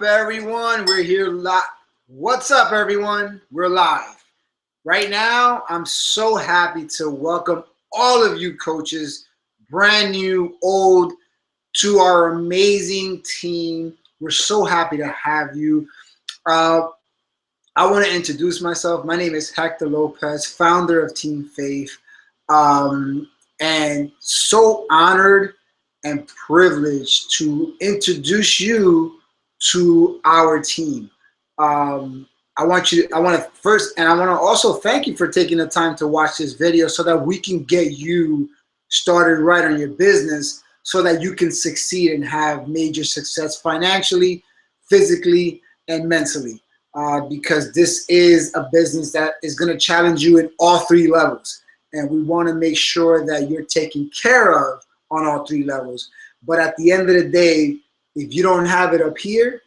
everyone? We're here live. What's up, everyone? We're live. Right now, I'm so happy to welcome all of you coaches, brand new, old, to our amazing team. We're so happy to have you. Uh, I want to introduce myself. My name is Hector Lopez, founder of Team Faith, and so honored and privileged to introduce you to our team. I want to first, and I want to also thank you for taking the time to watch this video so that we can get you started right on your business so that you can succeed and have major success financially, physically, and mentally. Because this is a business that is going to challenge you in all three levels. And we want to make sure that you're taken care of on all three levels. But at the end of the day, if you don't have it up here,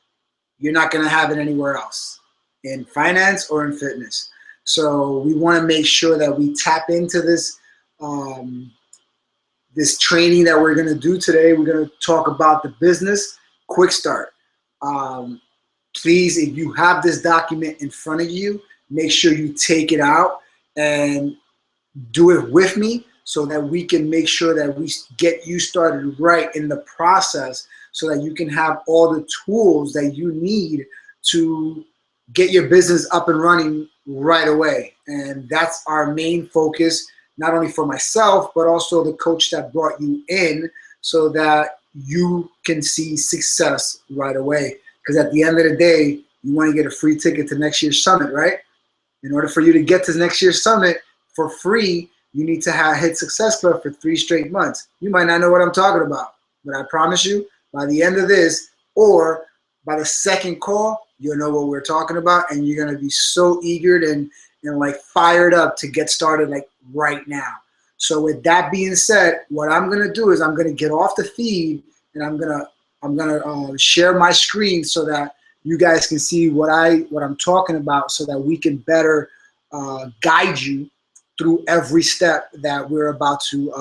you're not going to have it anywhere else in finance or in fitness. So we want to make sure that we tap into this this training that we're going to do today. We're going to talk about the business quick start. Please, if you have this document in front of you, make sure you take it out and do it with me so that we can make sure that we get you started right in the process so that you can have all the tools that you need to get your business up and running right away. And that's our main focus, not only for myself, but also the coach that brought you in so that you can see success right away. Because at the end of the day, you want to get a free ticket to next year's summit, right? In order for you to get to next year's summit for free, you need to have hit Success Club for 3 straight months. You might not know what I'm talking about, but I promise you, by the end of this, or by the second call, you'll know what we're talking about, and you're gonna be so eager and like fired up to get started like right now. So with that being said, what I'm gonna do is I'm gonna get off the feed and I'm gonna share my screen so that you guys can see what I'm talking about, so that we can better guide you through every step that we're about to.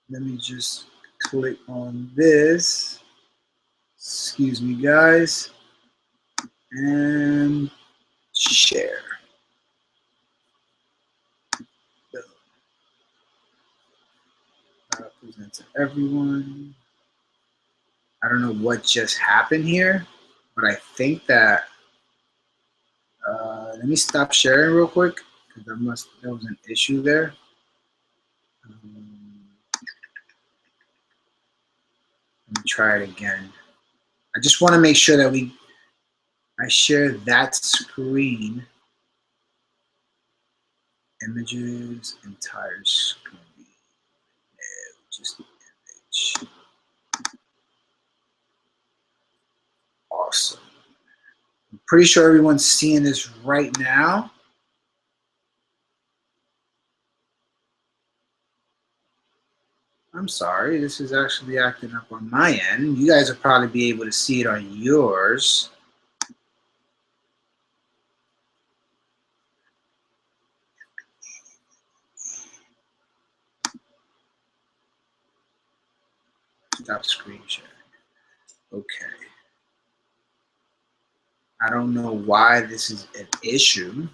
Let me just click on this. Excuse me, guys, and share. Present to everyone. I don't know what just happened here, but I think that let me stop sharing real quick because there was an issue there. Let me try it again. I just want to make sure that I share that screen. Images, entire screen. No, just the image. Awesome. I'm pretty sure everyone's seeing this right now. I'm sorry, this is actually acting up on my end. You guys will probably be able to see it on yours. Stop screen sharing. Okay. I don't know why this is an issue.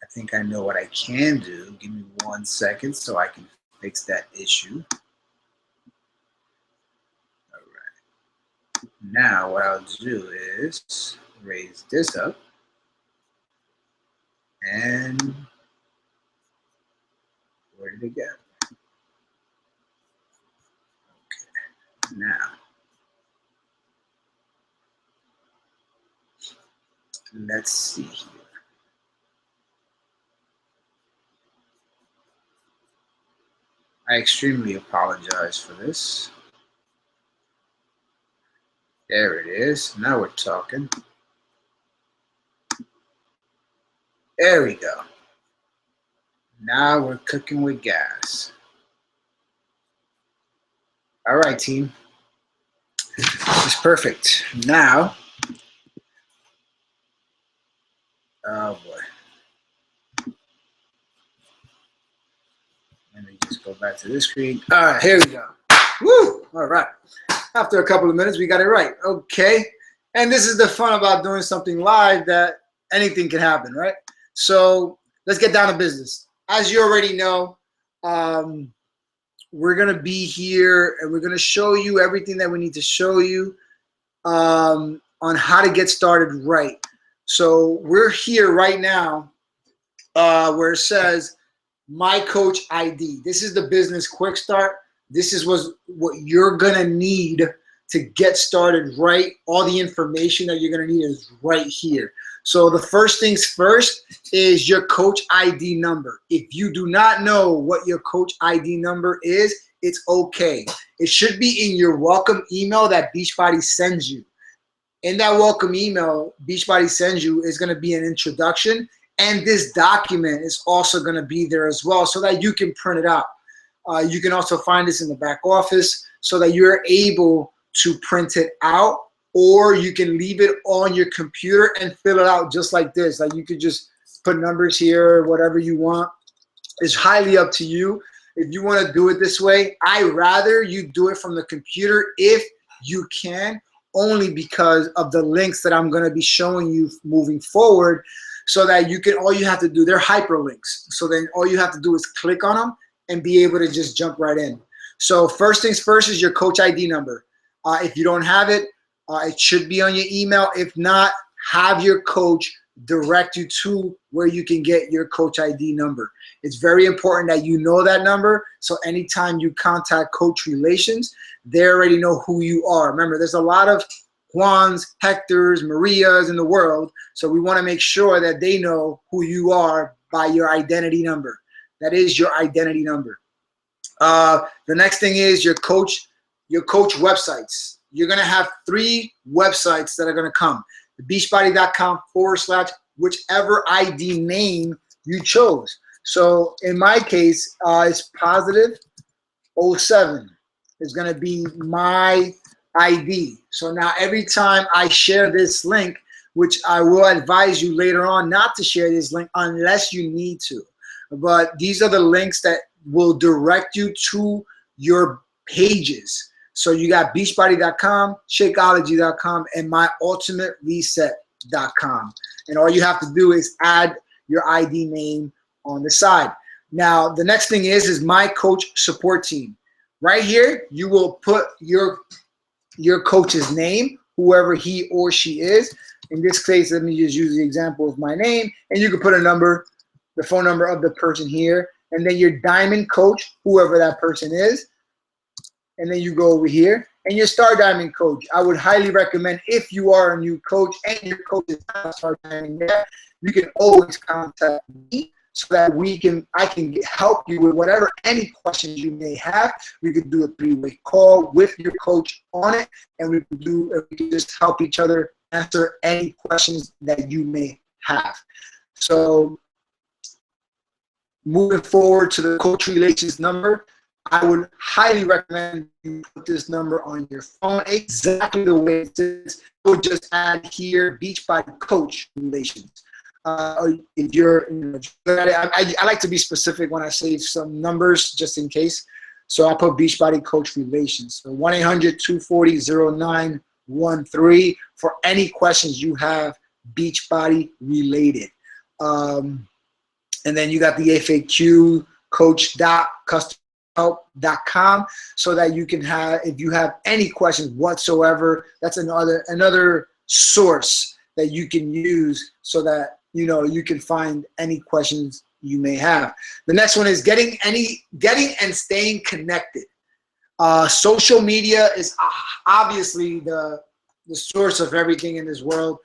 I think I know what I can do. Give me 1 second so I can fix that issue. All right. Now what I'll do is raise this up and where did it go? Okay. Now let's see here. I extremely apologize for this. There it is. Now we're talking. There we go. Now we're cooking with gas. All right, team. This is perfect. Now, oh boy. Let me just go back to this screen. All right, here we go. Woo! All right. After a couple of minutes, we got it right. Okay. And this is the fun about doing something live, that anything can happen, right? So let's get down to business. As you already know, we're going to be here and we're going to show you everything that we need to show you on how to get started right. So we're here right now where it says My Coach ID. This is the business quick start. This is what you're going to need to get started right. All the information that you're going to need is right here. So the first things first is your coach ID number. If you do not know what your coach ID number is, it's okay. It should be in your welcome email that Beachbody sends you. In that welcome email Beachbody sends you is going to be an introduction, and this document is also going to be there as well so that you can print it out. You can also find this in the back office so that you're able to print it out, or you can leave it on your computer and fill it out just like this. Like you could just put numbers here, whatever you want. It's highly up to you. If you want to do it this way, I'd rather you do it from the computer if you can, only because of the links that I'm going to be showing you moving forward, so that you can, all you have to do, they're hyperlinks. So then all you have to do is click on them and be able to just jump right in. So first things first is your coach ID number. If you don't have it, it should be on your email. If not, have your coach direct you to where you can get your coach ID number. It's very important that you know that number, so anytime you contact Coach Relations, they already know who you are. Remember, there's a lot of Juans, Hectors, Marias in the world, so we want to make sure that they know who you are by your identity number. That is your identity number. The next thing is your coach websites. You're going to have 3 websites that are going to come. Beachbody.com/ whichever ID name you chose. So in my case, it's positive 07 is going to be my ID. So now every time I share this link, which I will advise you later on not to share this link unless you need to, but these are the links that will direct you to your pages. So you got Beachbody.com, Shakeology.com, and MyUltimateReset.com. And all you have to do is add your ID name on the side. Now, the next thing is My Coach Support Team. Right here, you will put your coach's name, whoever he or she is. In this case, let me just use the example of my name, and you can put a number, the phone number of the person here, and then your diamond coach, whoever that person is. And then you go over here and your Star Diamond coach. I would highly recommend, if you are a new coach and your coach is not Star Diamond yet, you can always contact me so that I can help you with whatever, any questions you may have. We could do a 3-way call with your coach on it, and we can just help each other answer any questions that you may have. So moving forward to the Coach Relations number, I would highly recommend you put this number on your phone exactly the way it is. We'll just add here Beachbody Coach Relations. If you're, I like to be specific when I say some numbers just in case. So I put Beachbody Coach Relations. So 1-800-240-0913 for any questions you have Beachbody related. And then you got the FAQ coach.customhelp.com so that you can have, if you have any questions whatsoever, that's another source that you can use so that you can find any questions you may have. The next one is getting and staying connected. Social media is obviously the source of everything in this world.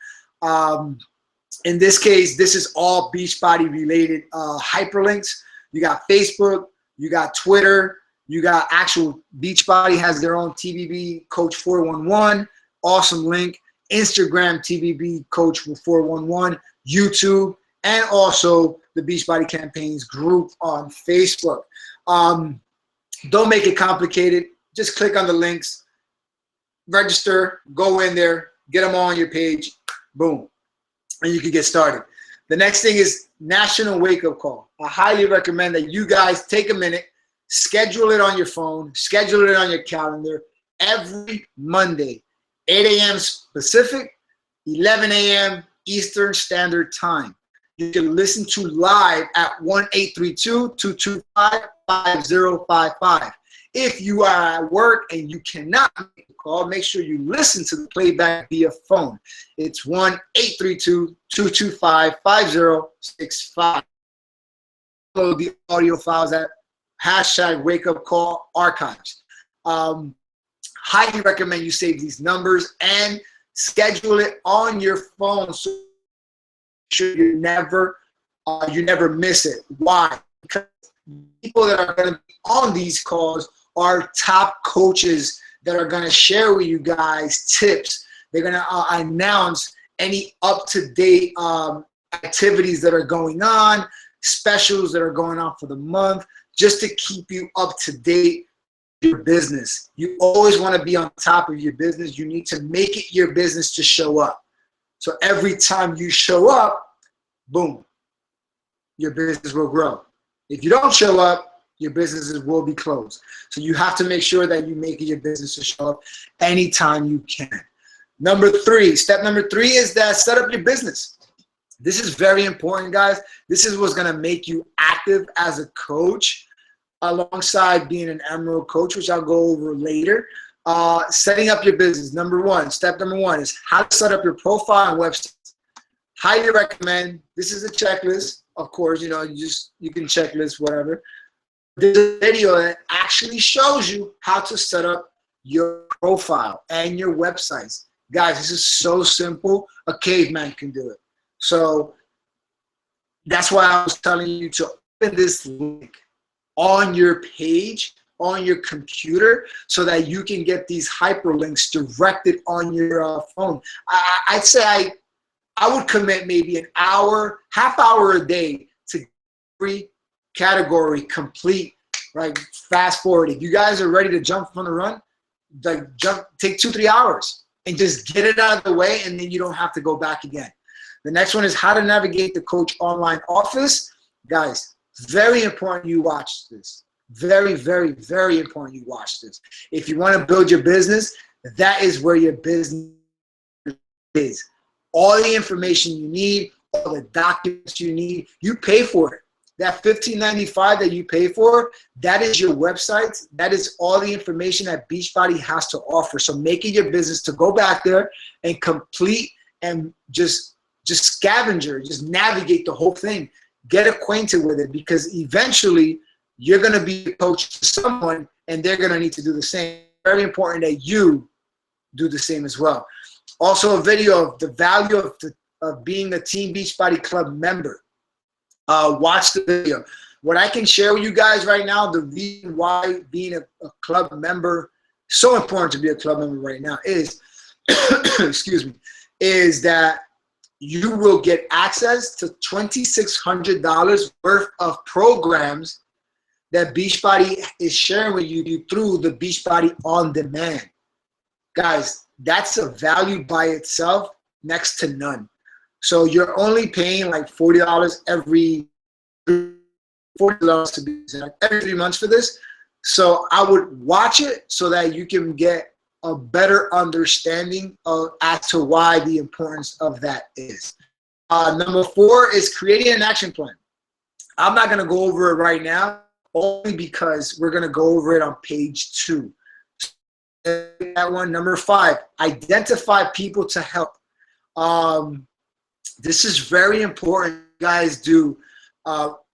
In this case, this is all Beachbody related hyperlinks. You got Facebook, you got Twitter, you got actual Beachbody has their own TBB Coach 411, awesome link. Instagram TBB Coach 411, YouTube, and also the Beachbody Campaigns group on Facebook. Don't make it complicated. Just click on the links, register, go in there, get them all on your page, boom, and you can get started. The next thing is National Wake Up Call. I highly recommend that you guys take a minute, schedule it on your phone, schedule it on your calendar, every Monday, 8 a.m. Pacific, 11 a.m. Eastern Standard Time. You can listen to live at 1-832-225-5055. If you are at work and you cannot make the call, make sure you listen to the playback via phone. It's 1-832-225-5065. Upload the audio files at #WakeUpCallArchives. Highly recommend you save these numbers and schedule it on your phone so you never miss it. Why? Because people that are going to be on these calls are top coaches that are going to share with you guys tips. They're going to announce any up-to-date activities that are going on, specials that are going on for the month, just to keep you up to date with your business. You always want to be on top of your business. You need to make it your business to show up. So every time you show up, boom, your business will grow. If you don't show up, your businesses will be closed. So you have to make sure that you make it your business to show up anytime you can. Step number three is that set up your business. This is very important, guys. This is what's going to make you active as a coach alongside being an Emerald coach, which I'll go over later. Setting up your business. Step number one is how to set up your profile and website. Highly recommend. This is a checklist. Of course, you can checklist whatever. There's a video that actually shows you how to set up your profile and your websites. Guys, this is so simple. A caveman can do it. So that's why I was telling you to open this link on your page, on your computer, so that you can get these hyperlinks directed on your phone. I'd say I would commit maybe an hour, half hour a day to every category complete, right? Fast forward. If you guys are ready to jump from the run, take 2-3 hours and just get it out of the way, and then you don't have to go back again. The next one is how to navigate the coach online office. Guys, very important you watch this. Very, very, very important you watch this. If you want to build your business, that is where your business is. All the information you need, all the documents you need, you pay for it. That $15.95 that you pay for, that is your website. That is all the information that Beachbody has to offer. So make it your business to go back there and complete and just scavenger, just navigate the whole thing. Get acquainted with it, because eventually you're going to be a coach to someone and they're going to need to do the same. Very important that you do the same as well. Also, a video of the value of being a Team Beachbody Club member. Watch the video. What I can share with you guys right now, the reason why being a club member, so important to be a club member right now is, excuse me, is that you will get access to $2,600 worth of programs that Beachbody is sharing with you through the Beachbody On Demand. Guys, that's a value by itself, next to none. So you're only paying like $40 every $40 to be exact, every 3 months for this. So I would watch it so that you can get a better understanding as to why the importance of that is. Number 4 is creating an action plan. I'm not going to go over it right now, only because we're going to go over it on page 2. That one. Number 5, identify people to help. This is very important, guys. Do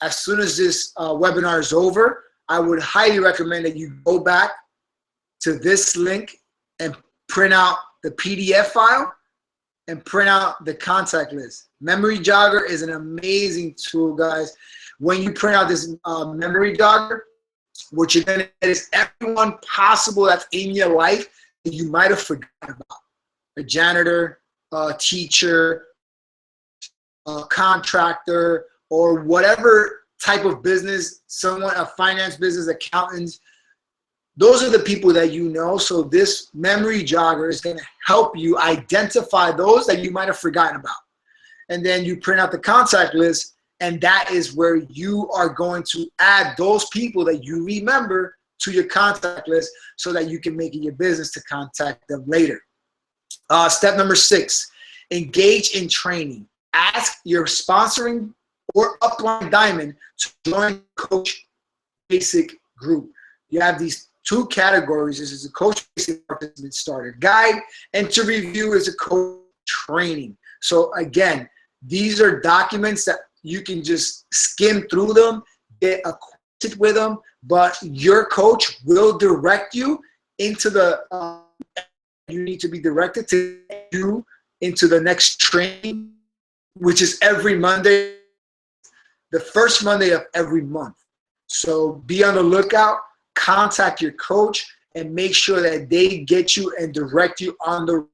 as soon as this webinar is over, I would highly recommend that you go back to this link and print out the PDF file and print out the contact list. Memory Jogger is an amazing tool, guys. When you print out this Memory Jogger, what you're going to get is everyone possible that's in your life that you might have forgotten about. A janitor, a teacher, a contractor, or whatever type of business, someone, a finance business, accountants. Those are the people that you know. So this Memory Jogger is going to help you identify those that you might have forgotten about. And then you print out the contact list, and that is where you are going to add those people that you remember to your contact list so that you can make it your business to contact them later. Step number 6, engage in training. Ask your sponsoring or upline diamond to join Coach Basic group. You have these 2 categories. This is a Coach Basic Participant Starter Guide, and to review is a coach training. So again, these are documents that you can just skim through them, get acquainted with them, but your coach will direct you into the you need to be directed to you into the next training, which is every Monday, the first Monday of every month. So be on the lookout, contact your coach, and make sure that they get you and direct you on the.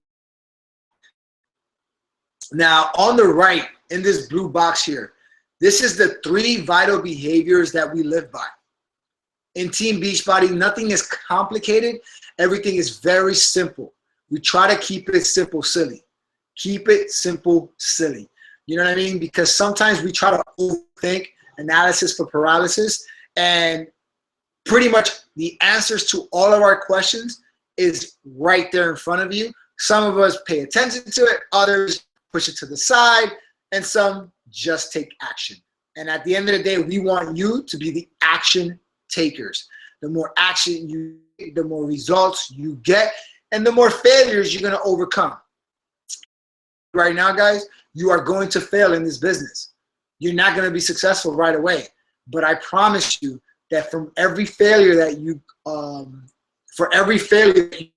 Now, on the right, in this blue box here, this is the 3 vital behaviors that we live by. In Team Beachbody, nothing is complicated. Everything is very simple. We try to keep it simple, silly. Keep it simple, silly. You know what I mean? Because sometimes we try to overthink, analysis for paralysis, and pretty much the answers to all of our questions is right there in front of you. Some of us pay attention to it, others push it to the side, and some just take action. And at the end of the day, we want you to be the action takers. The more action you take, the more results you get, and the more failures you're going to overcome. Right now, guys, you are going to fail in this business. You're not going to be successful right away. But I promise you that from every failure that you,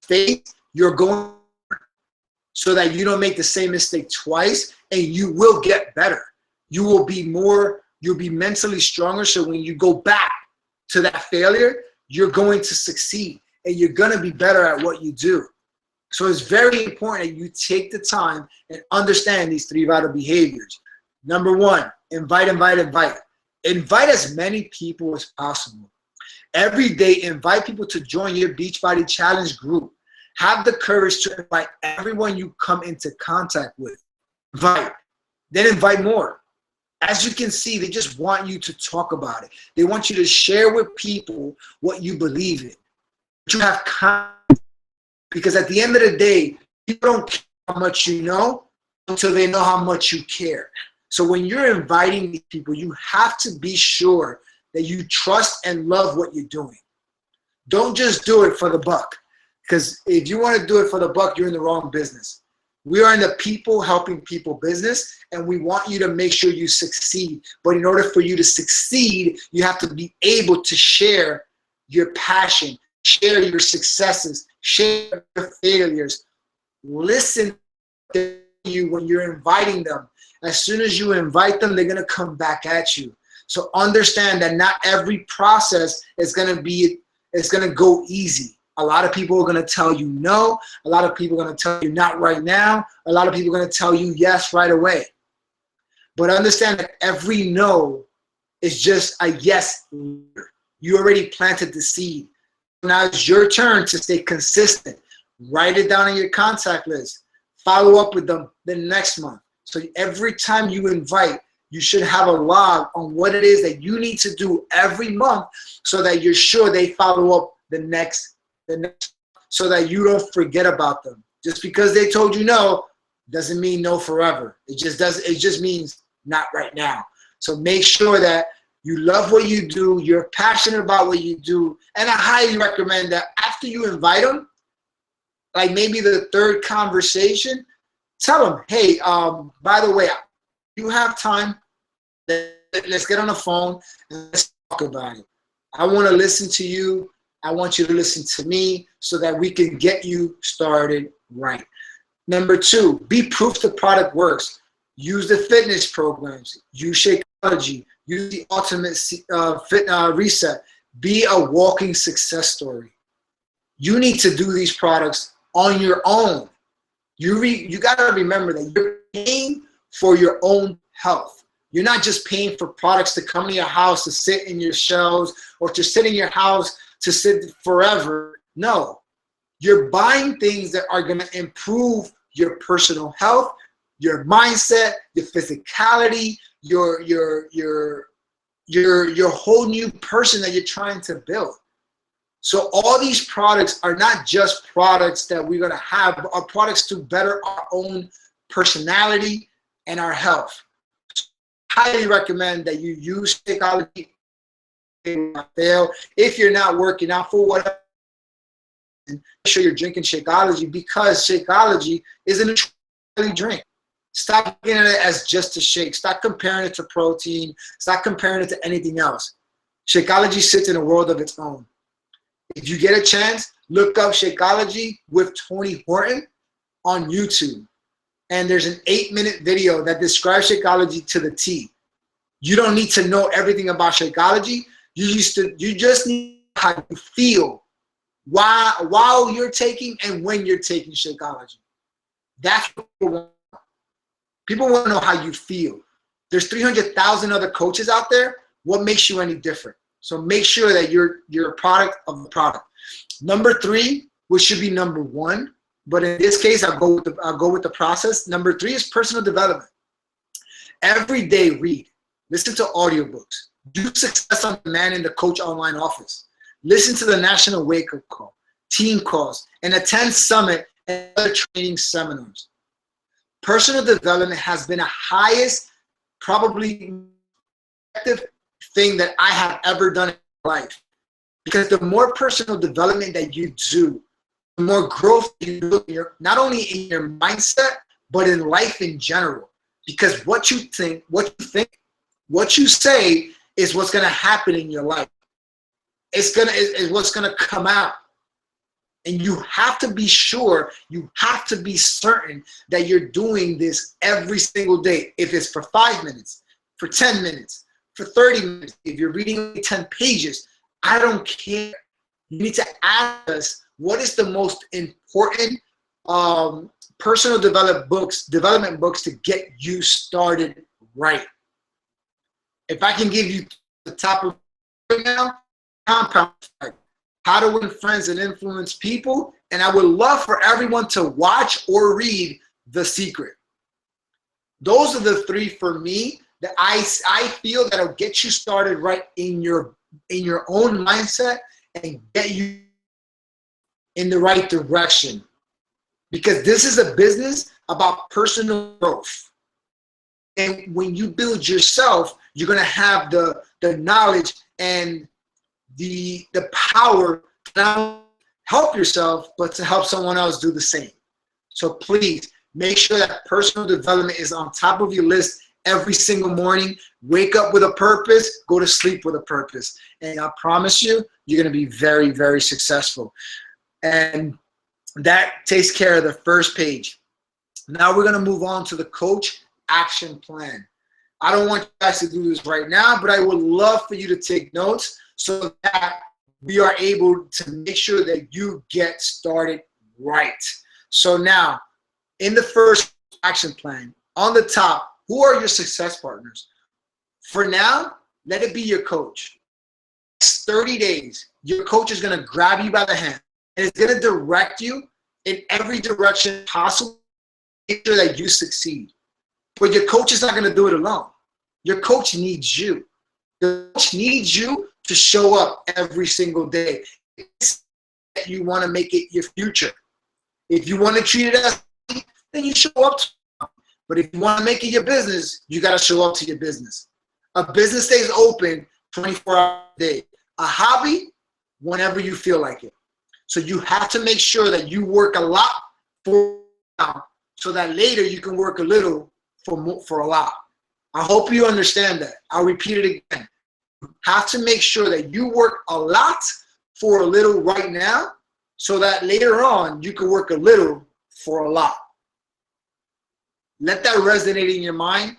face, you're going so that you don't make the same mistake twice, and you will get better. You will be more, you'll be mentally stronger. So when you go back to that failure, you're going to succeed and you're going to be better at what you do. So it's very important that you take the time and understand these 3 vital behaviors. Number 1, invite, invite, invite. Invite as many people as possible. Every day, invite people to join your Beachbody Challenge group. Have the courage to invite everyone you come into contact with. Invite. Then invite more. As you can see, they just want you to talk about it. They want you to share with people what you believe in. But you have confidence. Because at the end of the day, people don't care how much you know until they know how much you care. So when you're inviting these people, you have to be sure that you trust and love what you're doing. Don't just do it for the buck. Because if you want to do it for the buck, you're in the wrong business. We are in the people helping people business, and we want you to make sure you succeed. But in order for you to succeed, you have to be able to share your passion, share your successes, share your failures. Listen to you when you're inviting them. As soon as you invite them, they're going to come back at you. So understand that not every process is going to go easy. A lot of people are going to tell you no. A lot of people are going to tell you not right now. A lot of people are going to tell you yes right away. But understand that every no is just a yes. You already planted the seed. Now it's your turn to stay consistent. Write it down on your contact list. Follow up with them the next month. So every time you invite, you should have a log on what it is that you need to do every month so that you're sure they follow up the next so that you don't forget about them. Just because they told you no doesn't mean no forever. It just means not right now. So make sure that you love what you do, you're passionate about what you do, and I highly recommend that after you invite them, like maybe the 3rd conversation, tell them, hey, by the way, you have time, let's get on the phone and let's talk about it. I want to listen to you. I want you to listen to me so that we can get you started right. Number 2, be proof the product works. Use the fitness programs. Use Shakeology. Use the Ultimate Reset. Be a walking success story. You need to do these products on your own. You got to remember that you're paying for your own health. You're not just paying for products to come to your house to sit in your shelves or to sit in your house to sit forever. No, you're buying things that are going to improve your personal health, your mindset, your physicality, your whole new person that you're trying to build. So all these products are not just products that we're going to have, but are products to better our own personality and our health. So I highly recommend that you use Shakeology. If you're not working out for whatever, make sure you're drinking Shakeology, because Shakeology is a nutritional drink. Stop looking at it as just a shake. Stop comparing it to protein. Stop comparing it to anything else. Shakeology sits in a world of its own. If you get a chance, look up Shakeology with Tony Horton on YouTube. And there's an 8-minute video that describes Shakeology to the T. You don't need to know everything about Shakeology. You just need how you feel while you're taking and when you're taking Shakeology. That's what people want. People want to know how you feel. There's 300,000 other coaches out there. What makes you any different? So make sure that you're a product of the product. Number 3, which should be number 1, but in this case, I'll go with the process. Number 3 is personal development. Every day, read, listen to audiobooks, do Success on Demand in the Coach Online office, listen to the National Wake Up Call, team calls, and attend summit and other training seminars. Personal development has been the highest, probably effective thing that I have ever done in my life. Because the more personal development that you do, the more growth you do, not only in your mindset, but in life in general. Because what you think, what you say is what's going to happen in your life. It's what's going to come out. And you have to be sure, you have to be certain that you're doing this every single day. If it's for 5 minutes, for 10 minutes, for 30 minutes, if you're reading 10 pages, I don't care. You need to ask us, what is the most important personal development books to get you started right? If I can give you the top of right now, Compound Effect, How to Win Friends and Influence People, and I would love for everyone to watch or read The Secret. Those are the 3 for me that I feel that'll get you started right in your own mindset and get you in the right direction. Because this is a business about personal growth. And when you build yourself, you're going to have the knowledge and the power to not help yourself, but to help someone else do the same. So please make sure that personal development is on top of your list every single morning. Wake up with a purpose, go to sleep with a purpose. And I promise you, you're going to be very, very successful. And that takes care of the first page. Now we're going to move on to the Coach Action Plan. I don't want you guys to do this right now, but I would love for you to take notes so that we are able to make sure that you get started right. So now, in the first action plan, on the top, who are your success partners? For now, let it be your coach. Next 30 days, your coach is going to grab you by the hand and it's going to direct you in every direction possible to make sure that you succeed. But your coach is not going to do it alone. Your coach needs you. The coach needs you to show up every single day. You want to make it your future. If you want to treat it as then you show up to it. But if you want to make it your business, you got to show up to your business. A business stays open 24 hours a day. A hobby, whenever you feel like it. So you have to make sure that you work a lot for now, so that later you can work a little for a lot. I hope you understand that. I'll repeat it again. You have to make sure that you work a lot for a little right now, so that later on you can work a little for a lot. Let that resonate in your mind.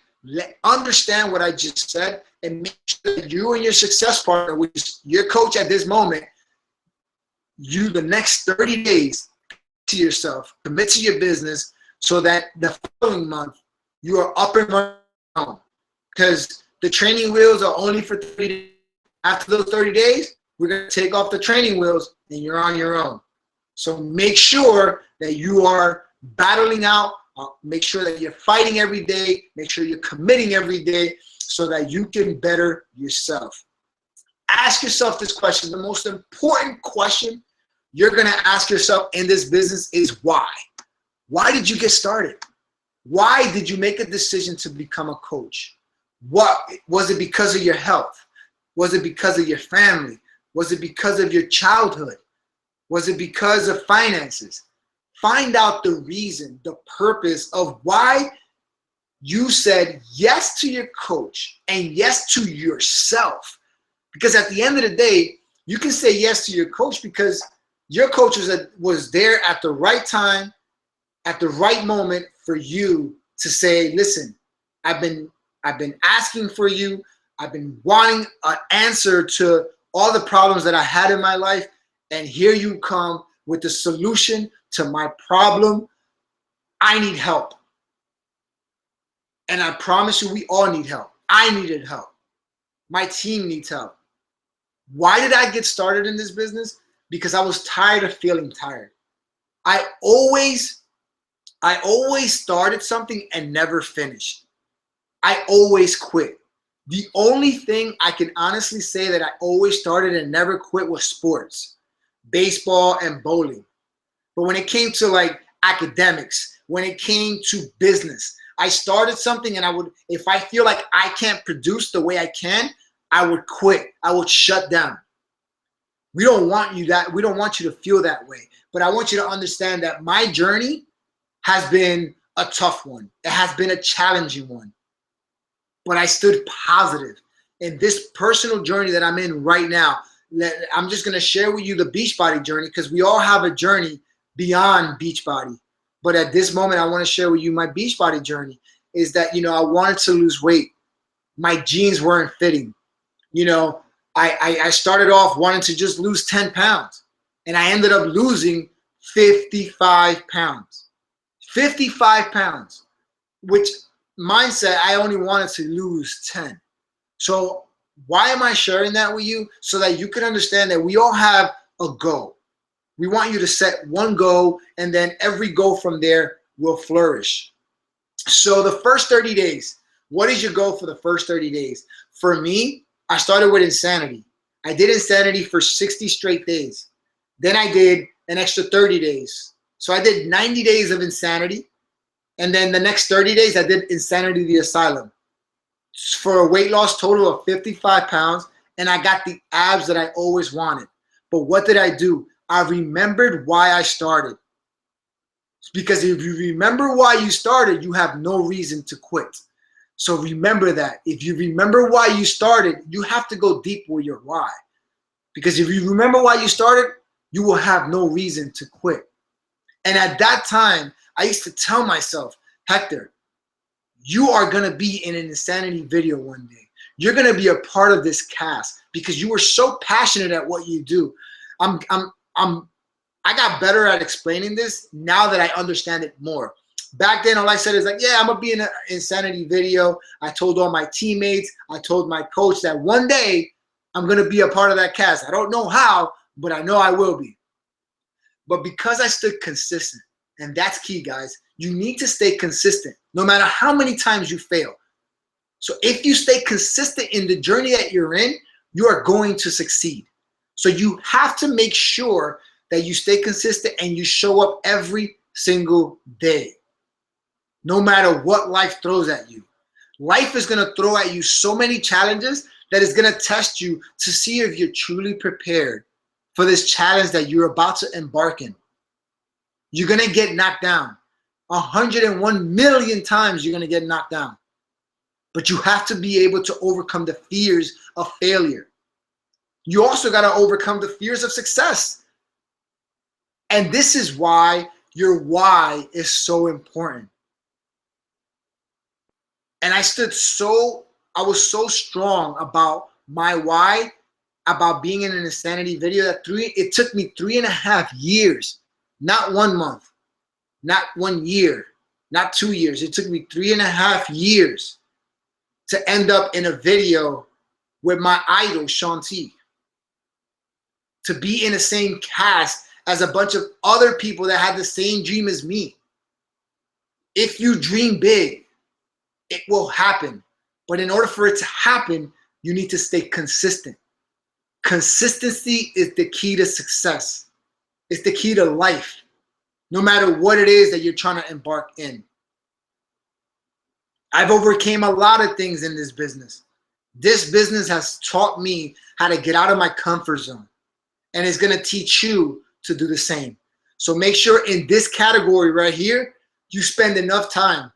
Understand what I just said, and make sure that you and your success partner, which is your coach at this moment, you the next 30 days to yourself, commit to your business, so that the following month you are up and running. Because the training wheels are only for 30 days. After those 30 days, we're going to take off the training wheels and you're on your own. So make sure that you are battling out. Make sure that you're fighting every day. Make sure you're committing every day so that you can better yourself. ask yourself this question. The most important question you're going to ask yourself in this business is why? Why did you get started? Why did you make a decision to become a coach? What was it? Because of your health? Was it because of your family? Was it because of your childhood? Was it because of finances? Find out the reason, the purpose of why you said yes to your coach and yes to yourself. Because at the end of the day, you can say yes to your coach because your coach was there at the right time, at the right moment for you to say, listen, I've been asking for you. I've been wanting an answer to all the problems that I had in my life. And here you come with the solution to my problem. I need help. And I promise you, we all need help. I needed help. My team needs help. Why did I get started in this business? Because I was tired of feeling tired. I always started something and never finished. I always quit. The only thing I can honestly say that I always started and never quit was sports, baseball and bowling. But when it came to like academics, when it came to business, I started something and if I feel like I can't produce the way I can, I would quit. I would shut down. We don't want you to feel that way. But I want you to understand that my journey has been a tough one. It has been a challenging one. But I stood positive. In this personal journey that I'm in right now, I'm just going to share with you the Beachbody journey because we all have a journey beyond Beachbody. But at this moment, I want to share with you my Beachbody journey is that, I wanted to lose weight. My jeans weren't fitting. I started off wanting to just lose 10 pounds. And I ended up losing 55 pounds. 55 pounds, which mindset, I only wanted to lose 10. So why am I sharing that with you? So that you can understand that we all have a goal. We want you to set one goal, and then every goal from there will flourish. So the first 30 days, what is your goal for the first 30 days? For me, I started with insanity. I did insanity for 60 straight days. Then I did an extra 30 days. So I did 90 days of insanity. And then the next 30 days, I did Insanity the Asylum for a weight loss total of 55 pounds. And I got the abs that I always wanted. But what did I do? I remembered why I started. Because if you remember why you started, you have no reason to quit. So remember that. If you remember why you started, you have to go deep with your why. Because if you remember why you started, you will have no reason to quit. And at that time, I used to tell myself, Hector, you are going to be in an Insanity video one day. You're going to be a part of this cast because you were so passionate at what you do. I got better at explaining this now that I understand it more. Back then, all I said is like, yeah, I'm going to be in an Insanity video. I told all my teammates, I told my coach that one day I'm going to be a part of that cast. I don't know how, but I know I will be. But because I stood consistent, and that's key, guys, you need to stay consistent no matter how many times you fail. So if you stay consistent in the journey that you're in, you are going to succeed. So you have to make sure that you stay consistent and you show up every single day, no matter what life throws at you. Life is going to throw at you so many challenges that is going to test you to see if you're truly prepared for this challenge that you're about to embark in. You're going to get knocked down. 101 million times you're going to get knocked down. But you have to be able to overcome the fears of failure. You also got to overcome the fears of success. And this is why your why is so important. And I was so strong about my why, about being in an Insanity video that it took me 3.5 years, not 1 month, not 1 year, not 2 years. It took me 3.5 years to end up in a video with my idol, Shaun T. To be in the same cast as a bunch of other people that had the same dream as me. If you dream big, it will happen. But in order for it to happen, you need to stay consistent. Consistency is the key to success. It's the key to life, no matter what it is that you're trying to embark in. I've overcame a lot of things in this business. This business has taught me how to get out of my comfort zone, and it's going to teach you to do the same. So make sure in this category right here, you spend enough time,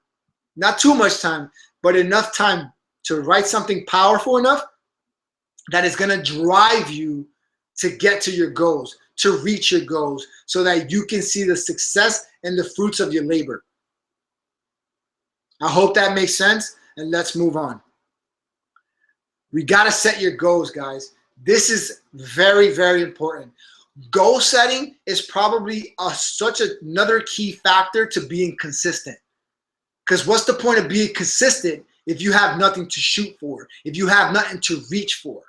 not too much time, but enough time to write something powerful enough that is going to drive you to get to your goals, to reach your goals, so that you can see the success and the fruits of your labor. I hope that makes sense, and let's move on. We got to set your goals, guys. This is very, very important. Goal setting is probably such another key factor to being consistent. Because what's the point of being consistent if you have nothing to shoot for, if you have nothing to reach for?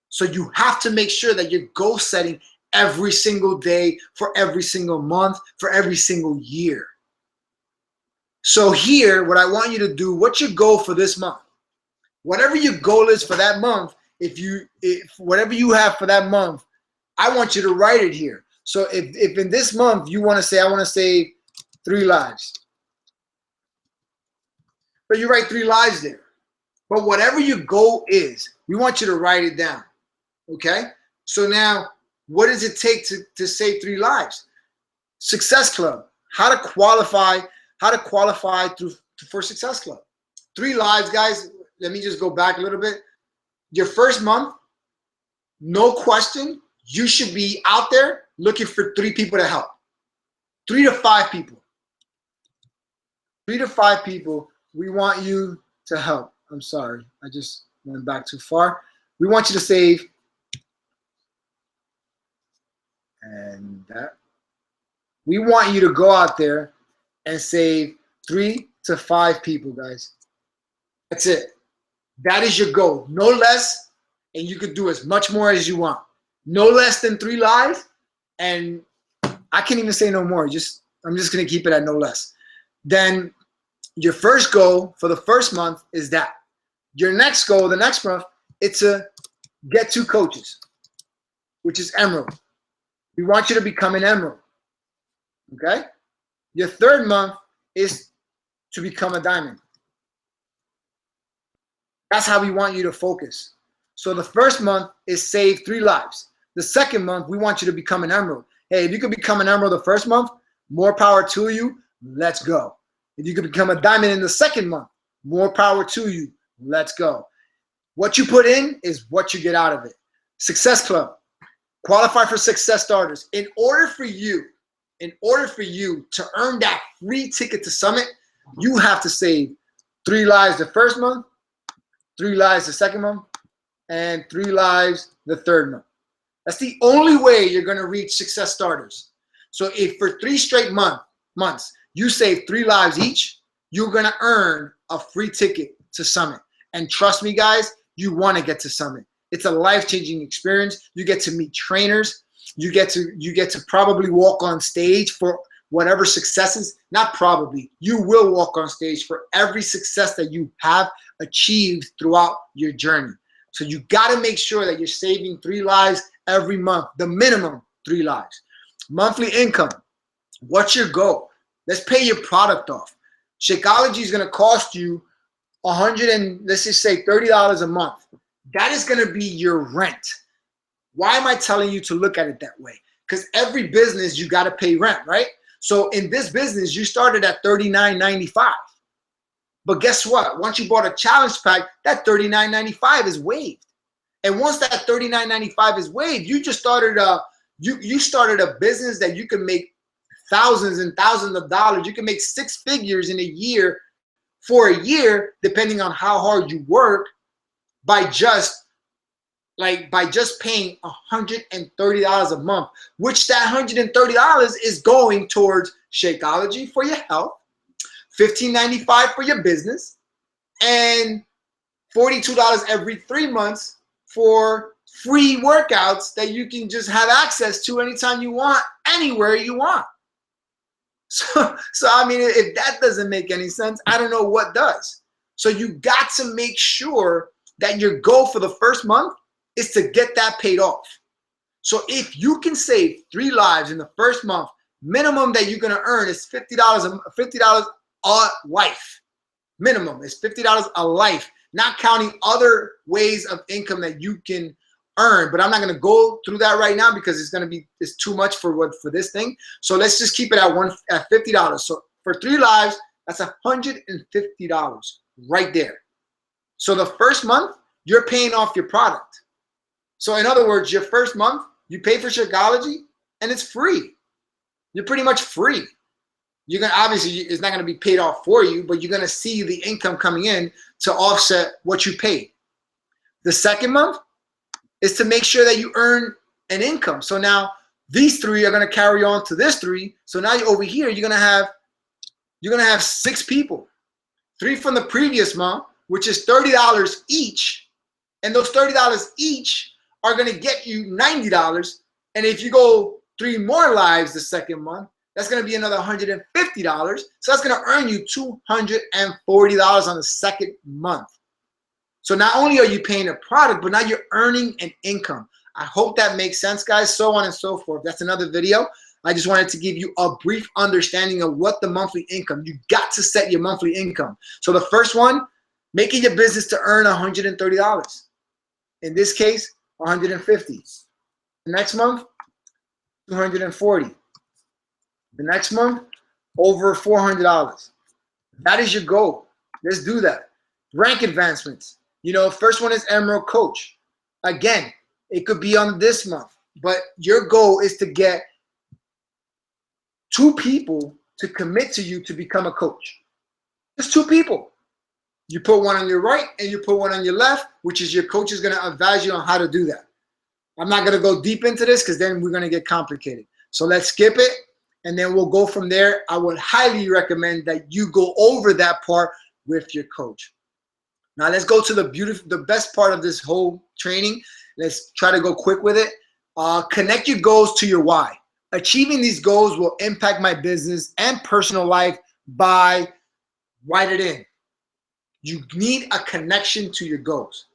So you have to make sure that you're goal setting every single day, for every single month, for every single year. So here, what I want you to do, what's your goal for this month? Whatever your goal is for that month, if whatever you have for that month, I want you to write it here. So if in this month you want to say, I want to save 3 lives. But you write 3 lives there. But whatever your goal is, we want you to write it down. Okay? So now, what does it take to save 3 lives? Success Club. How to qualify for Success Club. 3 lives, guys. Let me just go back a little bit. Your first month, no question, you should be out there looking for 3 people to help. 3 to 5 people. 3 to 5 people we want you to help. I'm sorry, I just went back too far. We want you to save, and that. We want you to go out there and save 3 to 5 people, guys. That's it. That is your goal. No less, and you could do as much more as you want. No less than 3 lives, and I can't even say no more. I'm just gonna keep it at no less. Then your first goal for the first month is that. Your next goal, the next month, it's to get 2 coaches, which is Emerald. We want you to become an Emerald. Okay? Your third month is to become a Diamond. That's how we want you to focus. So the first month is save 3 lives. The second month, we want you to become an Emerald. Hey, if you could become an Emerald the first month, more power to you. Let's go. If you could become a Diamond in the second month, more power to you. Let's go. What you put in is what you get out of it. Success Club. Qualify for Success Starters. In order for you to earn that free ticket to Summit, you have to save 3 lives the first month, 3 lives the second month, and 3 lives the third month. That's the only way you're going to reach Success Starters. So if for 3 straight months, you save 3 lives each, you're going to earn a free ticket to Summit. And trust me, guys, you want to get to Summit. It's a life-changing experience. You get to meet trainers. You get to probably walk on stage for whatever successes. Not probably. You will walk on stage for every success that you have achieved throughout your journey. So you got to make sure that you're saving 3 lives every month, the minimum 3 lives. Monthly income. What's your goal? Let's pay your product off. Shakeology is going to cost you let's just say $30 a month. That is going to be your rent. Why am I telling you to look at it that way? Because every business, you got to pay rent, right? So in this business, you started at $39.95. But guess what? Once you bought a challenge pack, that $39.95 is waived. And once that $39.95 is waived, you just started you started a business that you can make thousands and thousands of dollars. You can make 6 figures in a year, for a year, depending on how hard you work, by just paying $130 a month, which that $130 is going towards Shakeology for your health, $15.95 for your business, and $42 every 3 months for free workouts that you can just have access to anytime you want, anywhere you want. So I mean, if that doesn't make any sense, I don't know what does. So you got to make sure that your goal for the first month is to get that paid off. So if you can save 3 lives in the first month, minimum that you're gonna earn is $50 a life. Minimum is $50 a life, not counting other ways of income that you can earn. But I'm not gonna go through that right now because it's too much for this thing. So let's just keep it at $50. So for 3 lives, that's $150 right there. So the first month, you're paying off your product. So in other words, your first month, you pay for Shakeology and it's free. You're pretty much free. You're gonna, obviously, it's not gonna be paid off for you, but you're gonna see the income coming in to offset what you paid. The second month is to make sure that you earn an income. So now these 3 are gonna carry on to this 3. So now over here, you're gonna have 6 people. 3 from the previous month, which is $30 each. And those $30 each are gonna get you $90. And if you go 3 more lives the second month, that's gonna be another $150. So that's gonna earn you $240 on the second month. So not only are you paying a product, but now you're earning an income. I hope that makes sense, guys, so on and so forth. That's another video. I just wanted to give you a brief understanding of what the monthly income, you got to set your monthly income. So the first one, making your business to earn $130. In this case, $150. The next month, $240. The next month, over $400. That is your goal. Let's do that. Rank advancements. You know, first one is Emerald Coach. Again, it could be on this month, but your goal is to get 2 people to commit to you to become a coach. Just 2 people. You put one on your right and you put one on your left, which is your coach is going to advise you on how to do that. I'm not going to go deep into this because then we're going to get complicated. So let's skip it and then we'll go from there. I would highly recommend that you go over that part with your coach. Now let's go to the best part of this whole training. Let's try to go quick with it. Connect your goals to your why. Achieving these goals will impact my business and personal life by, write it in. You need a connection to your goals.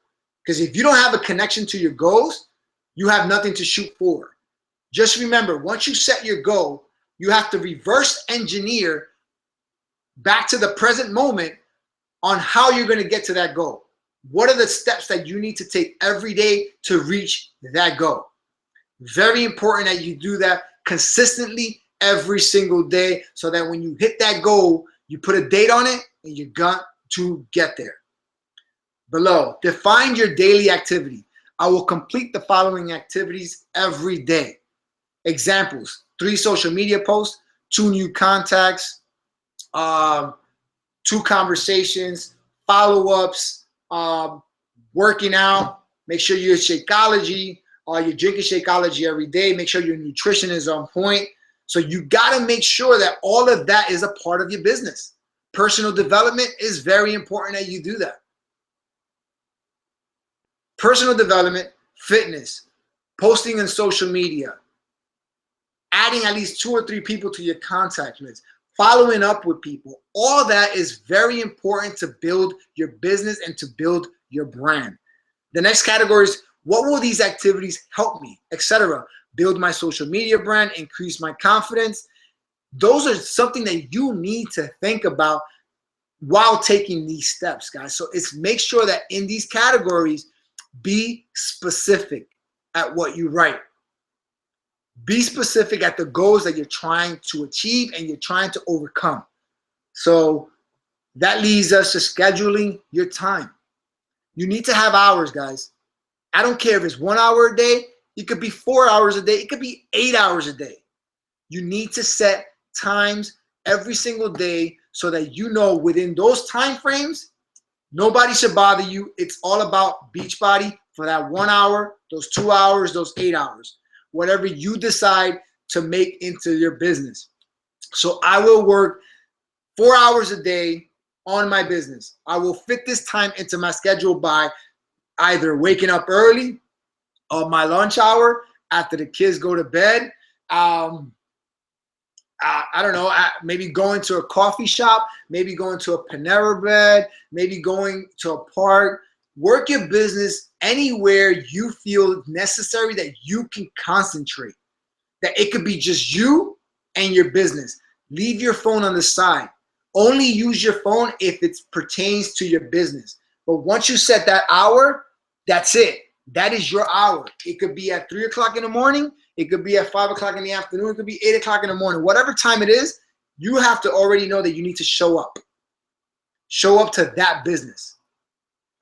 Because if you don't have a connection to your goals, you have nothing to shoot for. Just remember, once you set your goal, you have to reverse engineer back to the present moment on how you're going to get to that goal. What are the steps that you need to take every day to reach that goal? Very important that you do that consistently every single day so that when you hit that goal, you put a date on it and you're going to get there. Below, define your daily activity. I will complete the following activities every day. Examples: 3 social media posts, 2 new contacts, 2 conversations, follow-ups, working out. Make sure you're Shakeology. You're drinking Shakeology every day. Make sure your nutrition is on point. So you got to make sure that all of that is a part of your business. Personal development is very important that you do that. Personal development, fitness, posting on social media, adding at least 2 or 3 people to your contact list, following up with people. All that is very important to build your business and to build your brand. The next category is, what will these activities help me, etc. Build my social media brand, increase my confidence. Those are something that you need to think about while taking these steps, guys. So it's make sure that in these categories, be specific at what you write. Be specific at the goals that you're trying to achieve and you're trying to overcome. So that leads us to scheduling your time. You need to have hours, guys. I don't care if it's 1 hour a day. It could be 4 hours a day. It could be 8 hours a day. You need to set times every single day so that you know within those time frames, nobody should bother you. It's all about Beachbody for that 1 hour, those 2 hours, those 8 hours, whatever you decide to make into your business. So I will work 4 hours a day on my business. I will fit this time into my schedule by either waking up early or my lunch hour after the kids go to bed. I don't know, maybe going to a coffee shop, maybe going to a Panera Bread, maybe going to a park, Work your business anywhere you feel necessary that you can concentrate. That it could be just you and your business. Leave your phone on the side. Only use your phone if it pertains to your business. But once you set that hour, that's it. That is your hour. It could be at 3 o'clock in the morning. It could be at 5 o'clock in the afternoon. It could be 8 o'clock in the morning. Whatever time it is, you have to already know that you need to show up. Show up to that business.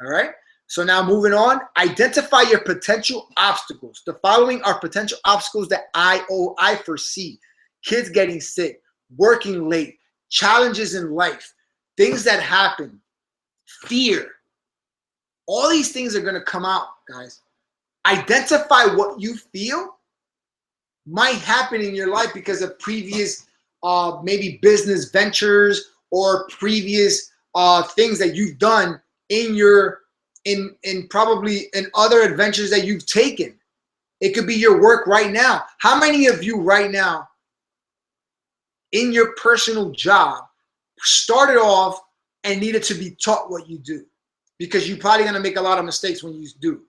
All right? So now moving on, identify your potential obstacles. The following are potential obstacles that I foresee. Kids getting sick, working late, challenges in life, things that happen, fear. All these things are going to come out, guys. Identify what you feel might happen in your life because of previous maybe business ventures or previous things that you've done in your probably in other adventures that you've taken. It could be your work right now. How many of you right now in your personal job started off and needed to be taught what you do? Because you're probably going to make a lot of mistakes when you do.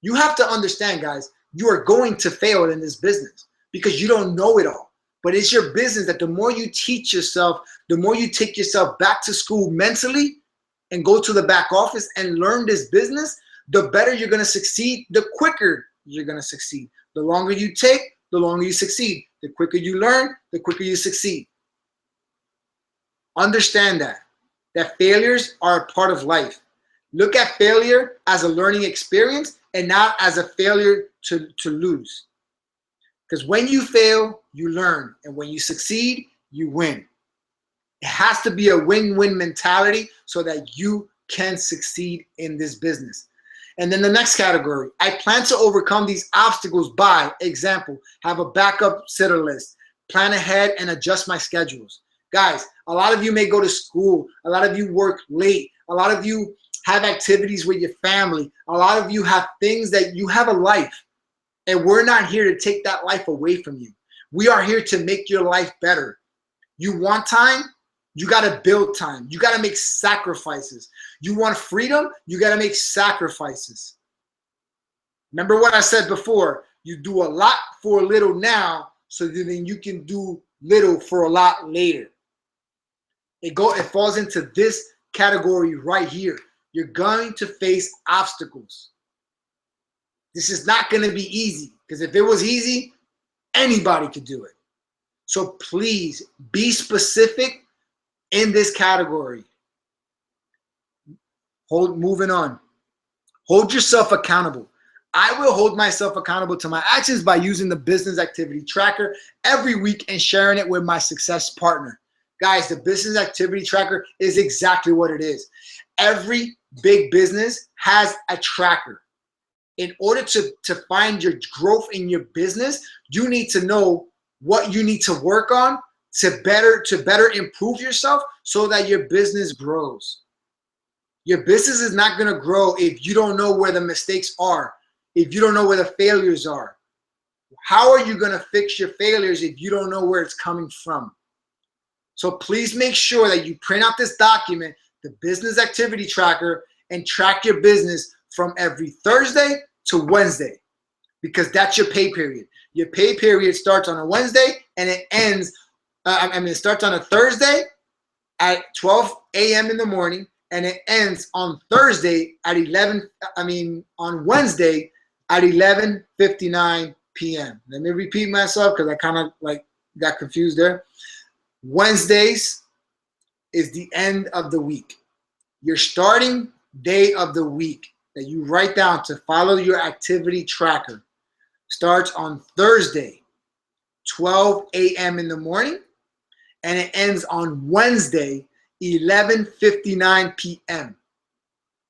You have to understand, guys, you are going to fail in this business because you don't know it all. But it's your business that the more you teach yourself, the more you take yourself back to school mentally and go to the back office and learn this business, the better you're going to succeed, the quicker you're going to succeed. The longer you take, the longer you succeed. The quicker you learn, the quicker you succeed. Understand that failures are a part of life. Look at failure as a learning experience and not as a failure to lose. Because when you fail, you learn. And when you succeed, you win. It has to be a win-win mentality so that you can succeed in this business. And then the next category, I plan to overcome these obstacles by, example, have a backup sitter list, plan ahead and adjust my schedules. Guys, a lot of you may go to school. A lot of you work late. A lot of you have activities with your family. A lot of you have things that you have a life. And we're not here to take that life away from you. We are here to make your life better. You want time? You got to build time. You got to make sacrifices. You want freedom? You got to make sacrifices. Remember what I said before. You do a lot for a little now so that then you can do little for a lot later. It falls into this category right here. You're going to face obstacles. This is not going to be easy because if it was easy, anybody could do it. So please be specific in this category. Moving on. Hold yourself accountable. I will hold myself accountable to my actions by using the business activity tracker every week and sharing it with my success partner. Guys, the business activity tracker is exactly what it is. Every big business has a tracker. In order to find your growth in your business, you need to know what you need to work on to better improve yourself so that your business grows. Your business is not going to grow if you don't know where the mistakes are, if you don't know where the failures are. How are you going to fix your failures if you don't know where it's coming from? So please make sure that you print out this document, the business activity tracker, and track your business from every Thursday to Wednesday, because that's your pay period. Your pay period starts on a Wednesday and it ends, it starts on a Thursday at 12 a.m. in the morning and it ends on Thursday at on Wednesday at 11:59 p.m. Let me repeat myself because I kind of got confused there. Wednesdays is the end of the week. Your starting day of the week that you write down to follow your activity tracker starts on Thursday, 12 a.m. in the morning, and it ends on Wednesday, 11:59 p.m.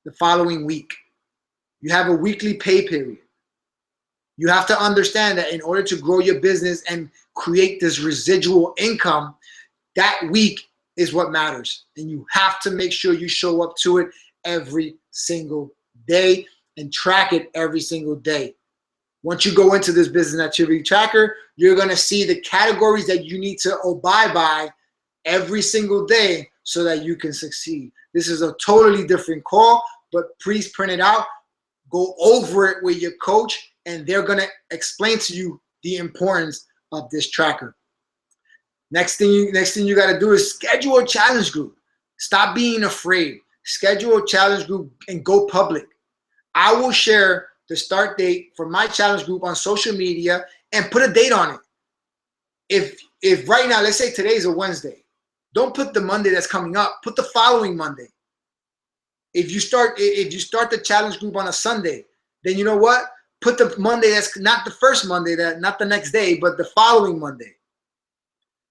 the following week. You have a weekly pay period. You have to understand that in order to grow your business and create this residual income, that week is what matters. And you have to make sure you show up to it every single day and track it every single day. Once you go into this business activity tracker, you're going to see the categories that you need to abide by every single day so that you can succeed. This is a totally different call, but please print it out. Go over it with your coach, and they're going to explain to you the importance of this tracker. Next thing you got to do is schedule a challenge group. Stop being afraid. Schedule a challenge group and go public. I will share the start date for my challenge group on social media and put a date on it. If right now, let's say today's a Wednesday, don't put the Monday that's coming up. Put the following Monday. If you start the challenge group on a Sunday, then you know what? Put the Monday that's not the first Monday, not the next day, but the following Monday.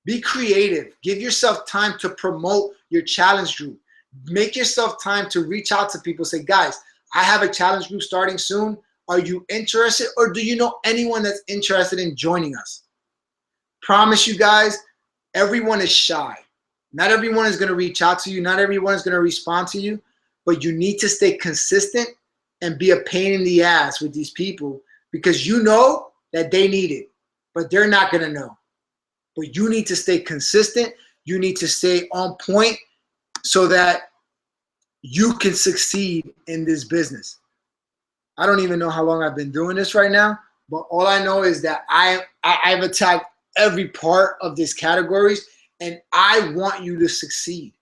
Be creative. Give yourself time to promote your challenge group. Make yourself time to reach out to people. Say, guys, I have a challenge group starting soon. Are you interested, or do you know anyone that's interested in joining us? Promise you guys, everyone is shy. Not everyone is going to reach out to you. Not everyone is going to respond to you, but you need to stay consistent and be a pain in the ass with these people, because you know that they need it, but they're not going to know. But you need to stay consistent. You need to stay on point so that you can succeed in this business. I don't even know how long I've been doing this right now, but all I know is that I've attacked every part of these categories, and I want you to succeed.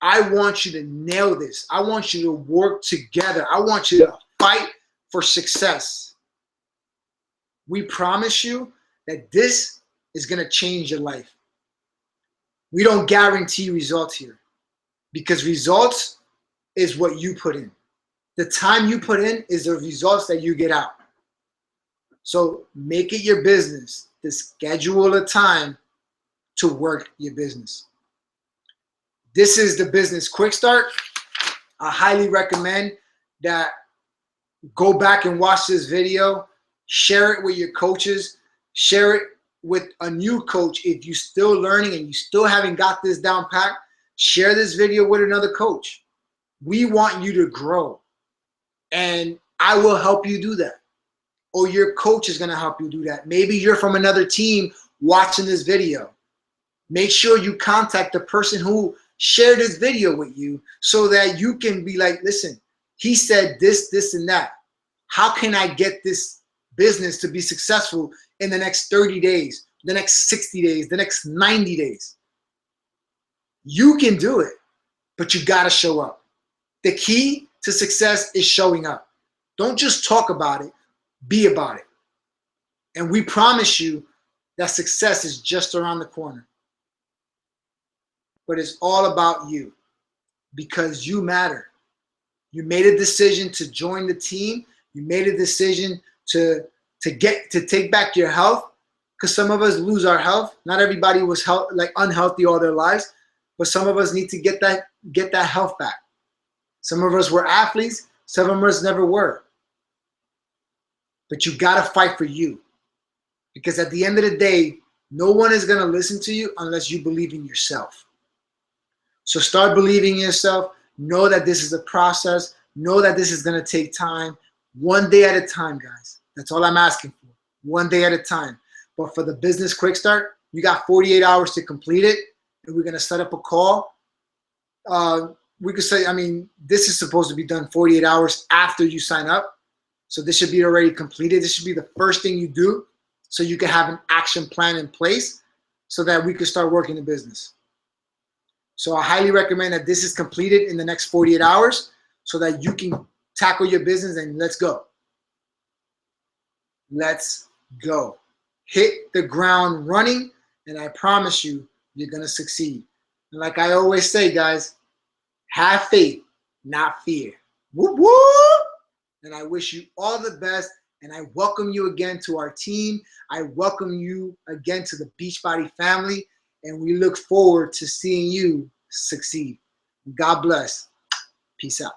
I want you to nail this. I want you to work together. I want you to fight for success. We promise you that this is going to change your life. We don't guarantee results here, because results is what you put in. The time you put in is the results that you get out. So make it your business to schedule a time to work your business. This is the Business Quick Start. I highly recommend that go back and watch this video, share it with your coaches, share it with a new coach. If you're still learning and you still haven't got this down pat, share this video with another coach. We want you to grow, and I will help you do that. Or your coach is going to help you do that. Maybe you're from another team watching this video. Make sure you contact the person who shared this video with you so that you can be like, listen, he said this, this, and that. How can I get this business to be successful in the next 30 days, the next 60 days, the next 90 days? You can do it, but you got to show up. The key to success is showing up. Don't just talk about it, be about it. And we promise you that success is just around the corner. But it's all about you, because you matter. You made a decision to join the team. You made a decision to take back your health, because some of us lose our health. Not everybody was unhealthy all their lives, but some of us need to get that health back. Some of us were athletes. Some of us never were. But you got to fight for you, because at the end of the day, no one is going to listen to you unless you believe in yourself. So start believing in yourself. Know that this is a process. Know that this is going to take time. One day at a time, guys. That's all I'm asking for. One day at a time. But for the Business Quick Start, you got 48 hours to complete it. And we're going to set up a call. We could say, this is supposed to be done 48 hours after you sign up. So this should be already completed. This should be the first thing you do, so you can have an action plan in place so that we can start working the business. So I highly recommend that this is completed in the next 48 hours so that you can tackle your business, and let's go. Let's go. Hit the ground running, and I promise you, you're going to succeed. And like I always say, guys, have faith, not fear. Whoop, whoop. And I wish you all the best, and I welcome you again to our team. I welcome you again to the Beachbody family, and we look forward to seeing you succeed. God bless. Peace out.